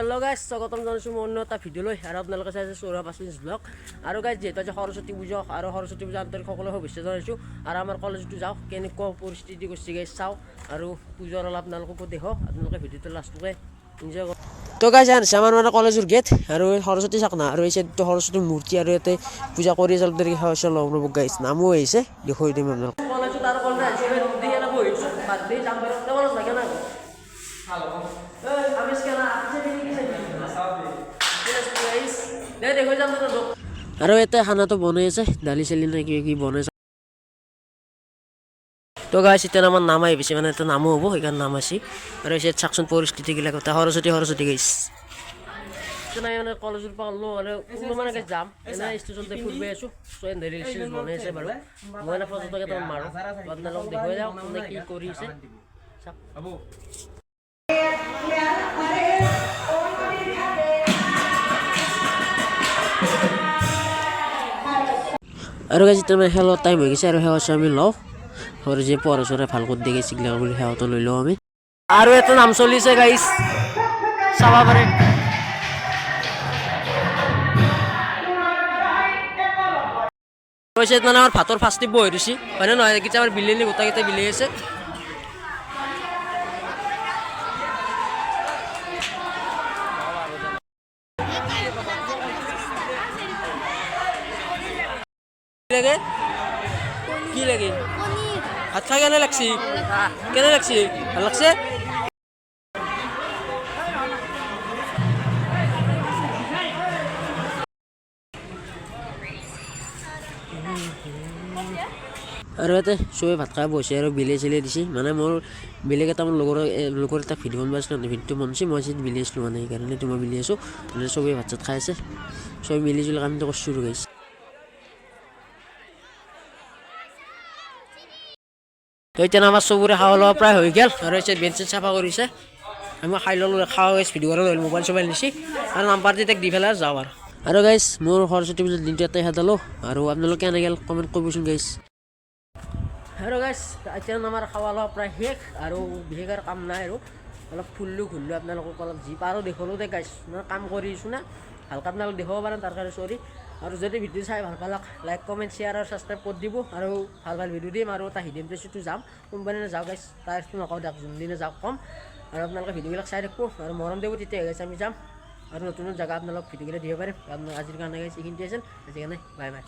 hello guys स्वागतम जनाइছো মই অন্য এটা ভিডিও লৈ আৰু আপোনালোকে চাইছে সৌৰভ আছামিজ ব্লগ আৰু গাইস যেহেতু আজি সৰস্বতী পূজা আৰু সৰস্বতী পূজা আন্তৰিক সকলো শুভেচ্ছা জনাইছো আৰু আমাৰ কলেজটো যাও কেনেকুৱা পৰিস্থিতি কৰিছে গাইস চাও আৰু পূজাৰ অলপ আপোনালোককো দেখো আপোনালোকে ভিডিওটো লাষ্টলৈকে এনজয় কৰক তো গাইস আনছে আমাৰ মানে কলেজৰ গেট আৰু সৰস্বতী চাকনা আৰু এই সাইডটো সৰস্বতীৰ মূৰ্তি আৰু এতে পূজা কৰি জল দেৰি হৈছে লগ্নব গাইস নামো আহিছে দেখুৱাই দিম আপোনালোক কলেজত আৰু কলেজ আহিছে ৰুটি এনে বহিছো বাদে যাম বাৰু তোমালোক লাগে না हेलो अब इसका ना आपसे भी नहीं दे देखो जाम तो আৰু এটা খানাটো বনাই আছে দালি চেলি না কি বনাই তো গাইস এটা আমার নাম আই বেশি মানে এটা নামও হবো এখান নাম আছে আৰু এই সেকশন পৰিস্থিতি গিলা কথা সৰস্বতী গাইস না মানে কলেজৰ পৰা লো আৰু কোনো মানে যাম এনা ষ্টেচনতে ফুৰবে আছো সো এন ৰিল চিল বনাই আছে বাৰু মই না ফটো এটা মাৰো আপোনালোক দেখুৱাই যাও কোনে কি কৰিছে আবু আৰু গাইস এটা হেলো টাইম হৈ গৈছে আৰু হেও আমি লও আৰু যে পৰছৰে ভাল কৰি দেখি সিগলা বুলি হেওটো লৈ লও আমি আৰু এটা নাম চলিছে গাইস চাবা পাৰে কইছে মানে আমাৰ ভাতৰ ফাস্টি বই দিছি মানে নহয় কিটা আমাৰ বিলেনি গোটা কিটা বিলে আছে लगे की लगे हाथ खा केने लागছি केने लागছি ভাল লাগছে আৰু এতে সবে ভাত খাই বসে আৰু বিলে চিলে দিছি মানে মোৰ বিলে কেইটা মোৰ লগৰ এটা ভিডিও বনাইছিল ভিডিওটো বনছি মই সিত বিলে আছিলো মানে এই কাৰণে মই বিলে আছো মানে সবে ভাত চাত খাই আছে সবে মিলি জুলি কামটো কৰছো আৰু গাইস তো এতিয়া আমাৰ সবৰে খাওয়া লওয়া প্ৰায় হৈ গেল আৰু এই বেঞ্চ চাফা কৰিছে আমি খাই ললো খাওয়া গাইস ভিডিও কৰি মোবাইল নিছি আৰু নাম্বাৰ দিতে দি ফেলা যাও আৰু গাইস মোৰ সৰস্বতী পূজাৰ দিনটো এটাই হাতালো আৰু আপোনালোকে কেনে গেল কমেন্ট কৰিবচোন গাইস আৰু গাইস এতিয়া আমাৰ খাওয়া লওয়া প্ৰায় শেষ আৰু বিশেষৰ কাম নাই আৰু অলপ ফুললো ঘুৰলো আপোনালোকক অলপ জি পাৰো দেখলো দে গাইস মই কাম কৰিছো না ভালকৈ আপোনালোক দেখাব পাৰে তাৰ কাৰণে সৰি আৰু যদি ভিডিও চাই ভাল পালাক লাইক কমেন্ট শেয়াৰ আৰু সাবস্ক্ৰাইব কৰি দিব আৰু ভাল ভিডিও দিম আৰু এটা হিডেন প্লেছটো যাম কোম্পানীলৈ যাওঁ গাইস তাইটো নকওঁ দিয়ক যোনদিনে যাওক কম আৰু আপোনালোকে ভিডিওবিলাক চাই থাকিব আৰু মৰম দেব তেতিয়া গাইস আমি যাম আৰু নতুন জায়গা আপোনালোক ভিডিওবিলাক দিব পাৰিম আজিৰ কাৰণে গাইস এইখিনিতে আছিল আজিৰ কাৰণে বাই বাই